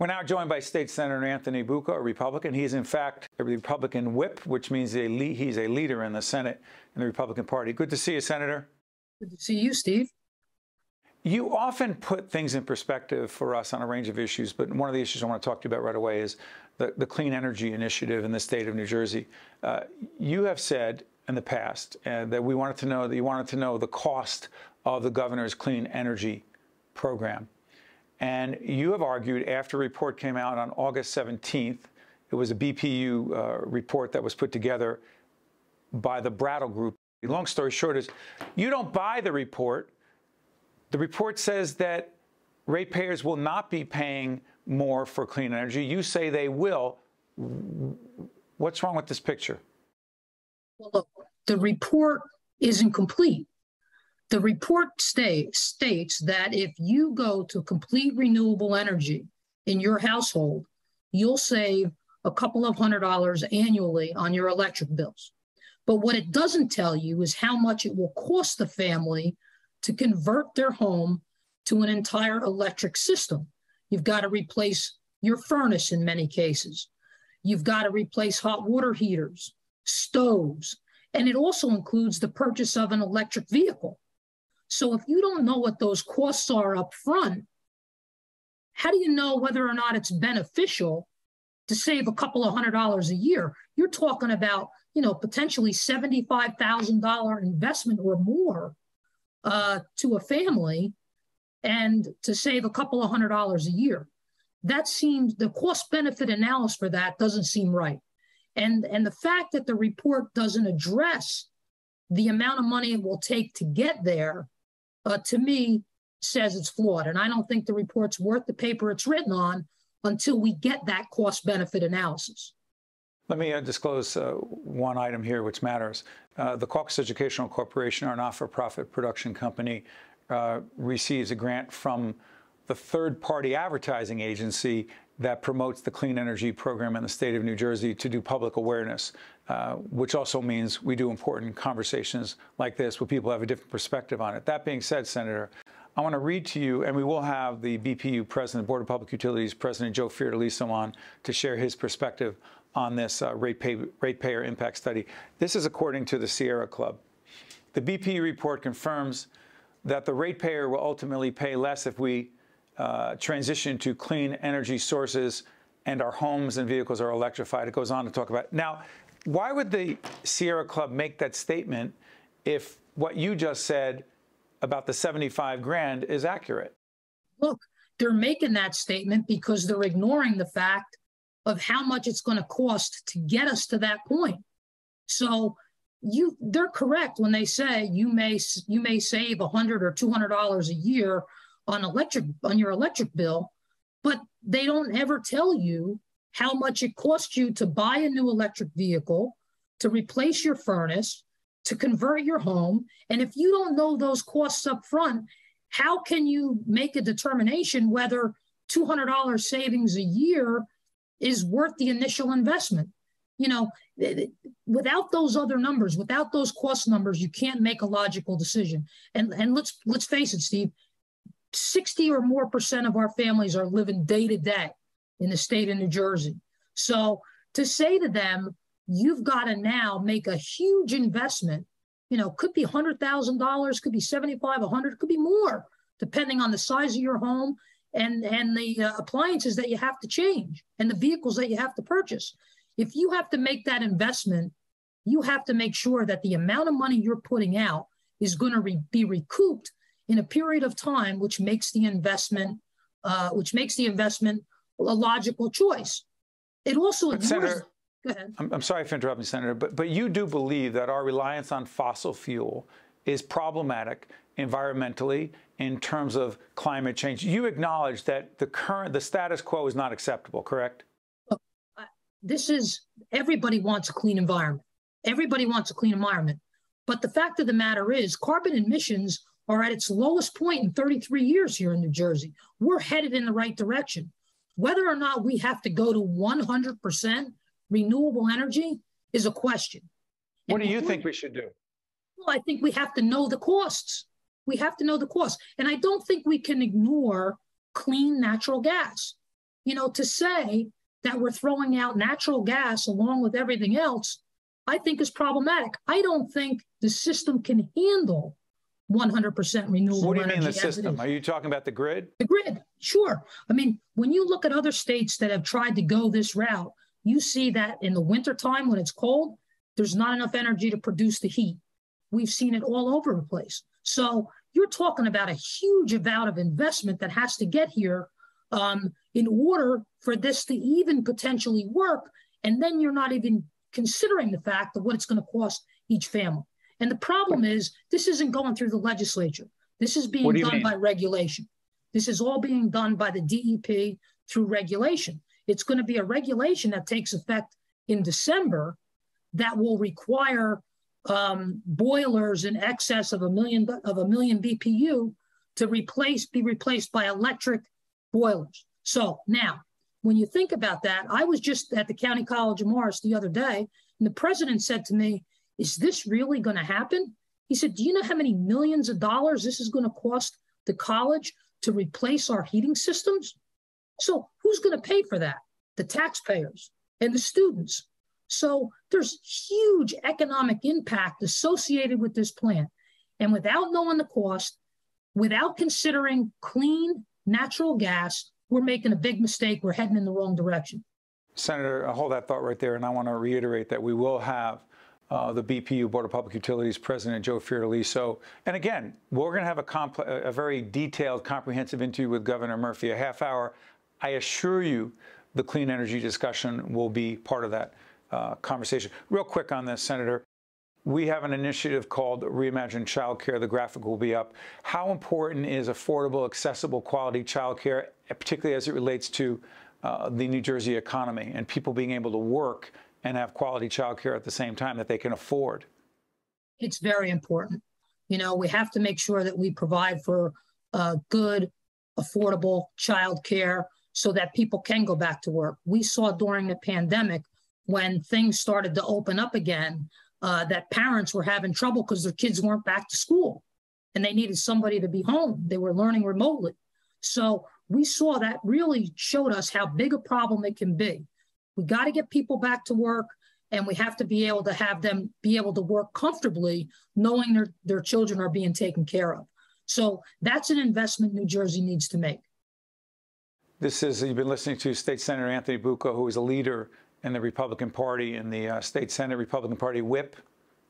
We're now joined by State Senator Anthony Bucco, a Republican. He's, in fact, a Republican whip, which means he's a leader in the Senate in the Republican Party. Good to see you, Senator. Good to see you, Steve. You often put things in perspective for us on a range of issues, but one of the issues I want to talk to you about right away is the Clean Energy Initiative in the state of New Jersey. You have said in the past that you wanted to know the cost of the governor's clean energy program. And you have argued after a report came out on August 17th, it was a BPU report that was put together by the Brattle Group. Long story short is you don't buy the report. The report says that ratepayers will not be paying more for clean energy. You say they will. What's wrong with this picture? Well, look, the report isn't complete. The report states that if you go to complete renewable energy in your household, you'll save a couple of $100 annually on your electric bills. But what it doesn't tell you is how much it will cost the family to convert their home to an entire electric system. You've got to replace your furnace in many cases. You've got to replace hot water heaters, stoves, and it also includes the purchase of an electric vehicle. So if you don't know what those costs are up front, how do you know whether or not it's beneficial to save a couple of $100 a year? You're talking about, potentially $75,000 investment or more to a family, and to save a couple of $100 a year. That seems, the cost-benefit analysis for that doesn't seem right. And the fact that the report doesn't address the amount of money it will take to get there, to me, says it's flawed. And I don't think the report's worth the paper it's written on until we get that cost-benefit analysis. Let me disclose one item here which matters. The Caucus Educational Corporation, our not-for-profit production company, receives a grant from the third-party advertising agency that promotes the clean energy program in the state of New Jersey to do public awareness, which also means we do important conversations like this where people have a different perspective on it. That being said, Senator, I want to read to you, and we will have the BPU President, Board of Public Utilities President Joe Fiordaliso on to share his perspective on this ratepayer impact study. This is according to the Sierra Club. The BPU report confirms that the ratepayer will ultimately pay less if we transition to clean energy sources and our homes and vehicles are electrified. It goes on to talk about it. Now, why would the Sierra Club make that statement if what you just said about the 75 grand is accurate? Look, they're making that statement because they're ignoring the fact of how much it's going to cost to get us to that point. So they're correct when they say you may save $100 or $200 a year on your electric bill, but they don't ever tell you how much it costs you to buy a new electric vehicle, to replace your furnace, to convert your home. And if you don't know those costs up front, how can you make a determination whether $200 savings a year is worth the initial investment? Without those other numbers, without those cost numbers, you can't make a logical decision. And let's face it, Steve, 60 or more % of our families are living day to day in the state of New Jersey. So to say to them, you've got to now make a huge investment, could be $100,000, could be 75, 100, could be more, depending on the size of your home and the appliances that you have to change and the vehicles that you have to purchase. If you have to make that investment, you have to make sure that the amount of money you're putting out is going to be recouped in a period of time, which makes the investment a logical choice. It also ignores. Senator, go ahead. I'm sorry for interrupting, Senator, but you do believe that our reliance on fossil fuel is problematic environmentally in terms of climate change. You acknowledge that the status quo is not acceptable, correct? Look, everybody wants a clean environment. Everybody wants a clean environment. But the fact of the matter is carbon emissions are at its lowest point in 33 years here in New Jersey. We're headed in the right direction. Whether or not we have to go to 100% renewable energy is a question. What do you think we should do? Well, I think we have to know the costs. We have to know the costs. And I don't think we can ignore clean natural gas. to say that we're throwing out natural gas along with everything else, I think is problematic. I don't think the system can handle 100% renewable energy. What do you mean the system? Are you talking about the grid? The grid, sure. I mean, when you look at other states that have tried to go this route, you see that in the wintertime when it's cold, there's not enough energy to produce the heat. We've seen it all over the place. So you're talking about a huge amount of investment that has to get here in order for this to even potentially work. And then you're not even considering the fact of what it's going to cost each family. And the problem is this isn't going through the legislature. This is being done by regulation. This is all being done by the DEP through regulation. It's going to be a regulation that takes effect in December that will require boilers in excess of a million BPU to be replaced by electric boilers. So now, when you think about that, I was just at the County College of Morris the other day, and the president said to me, "Is this really going to happen?" He said, "Do you know how many millions of dollars this is going to cost the college to replace our heating systems?" So who's going to pay for that? The taxpayers and the students. So there's huge economic impact associated with this plan. And without knowing the cost, without considering clean natural gas, we're making a big mistake. We're heading in the wrong direction. Senator, I'll hold that thought right there. And I want to reiterate that we will have the BPU, Board of Public Utilities President Joe Fiordaliso. And again, we're going to have a very detailed, comprehensive interview with Governor Murphy, a half hour. I assure you the clean energy discussion will be part of that conversation. Real quick on this, Senator. We have an initiative called Reimagine Childcare. The graphic will be up. How important is affordable, accessible, quality childcare, particularly as it relates to the New Jersey economy and people being able to work and have quality childcare at the same time that they can afford? It's very important. We have to make sure that we provide for good, affordable childcare so that people can go back to work. We saw during the pandemic when things started to open up again, that parents were having trouble because their kids weren't back to school and they needed somebody to be home. They were learning remotely. So we saw that really showed us how big a problem it can be. We got to get people back to work, and we have to be able to have them be able to work comfortably, knowing their children are being taken care of. So that's an investment New Jersey needs to make. You've been listening to State Senator Anthony Bucco, who is a leader in the Republican Party, in the State Senate Republican Party whip,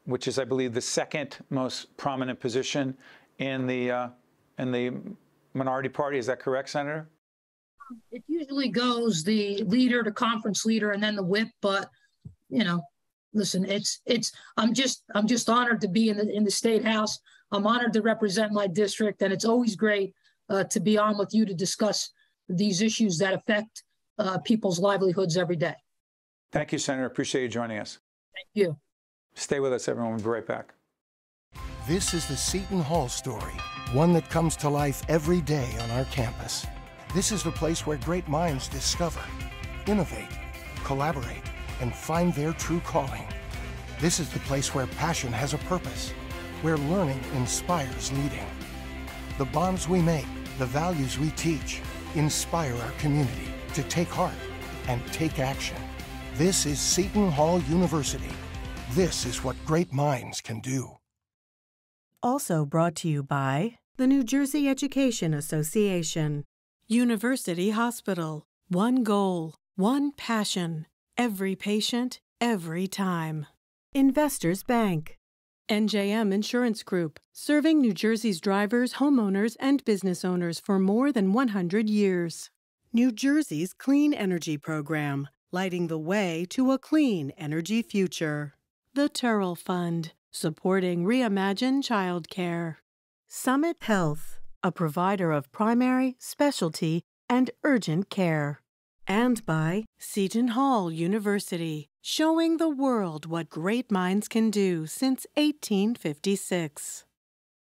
which is, I believe, the second most prominent position in the minority party. Is that correct, Senator? It usually goes the leader, the conference leader, and then the whip. But listen, I'm just honored to be in the State House. I'm honored to represent my district, and it's always great to be on with you to discuss these issues that affect people's livelihoods every day. Thank you, Senator. Appreciate you joining us. Thank you. Stay with us, everyone. We'll be right back. This is the Seton Hall story, one that comes to life every day on our campus. This is the place where great minds discover, innovate, collaborate, and find their true calling. This is the place where passion has a purpose, where learning inspires leading. The bonds we make, the values we teach, inspire our community to take heart and take action. This is Seton Hall University. This is what great minds can do. Also brought to you by the New Jersey Education Association. University Hospital. One goal, one passion. Every patient, every time. Investors Bank. NJM Insurance Group, serving New Jersey's drivers, homeowners, and business owners for more than 100 years. New Jersey's Clean Energy Program, lighting the way to a clean energy future. The Turrell Fund, supporting Reimagine Childcare. Summit Health, a provider of primary, specialty, and urgent care. And by Seton Hall University, showing the world what great minds can do since 1856.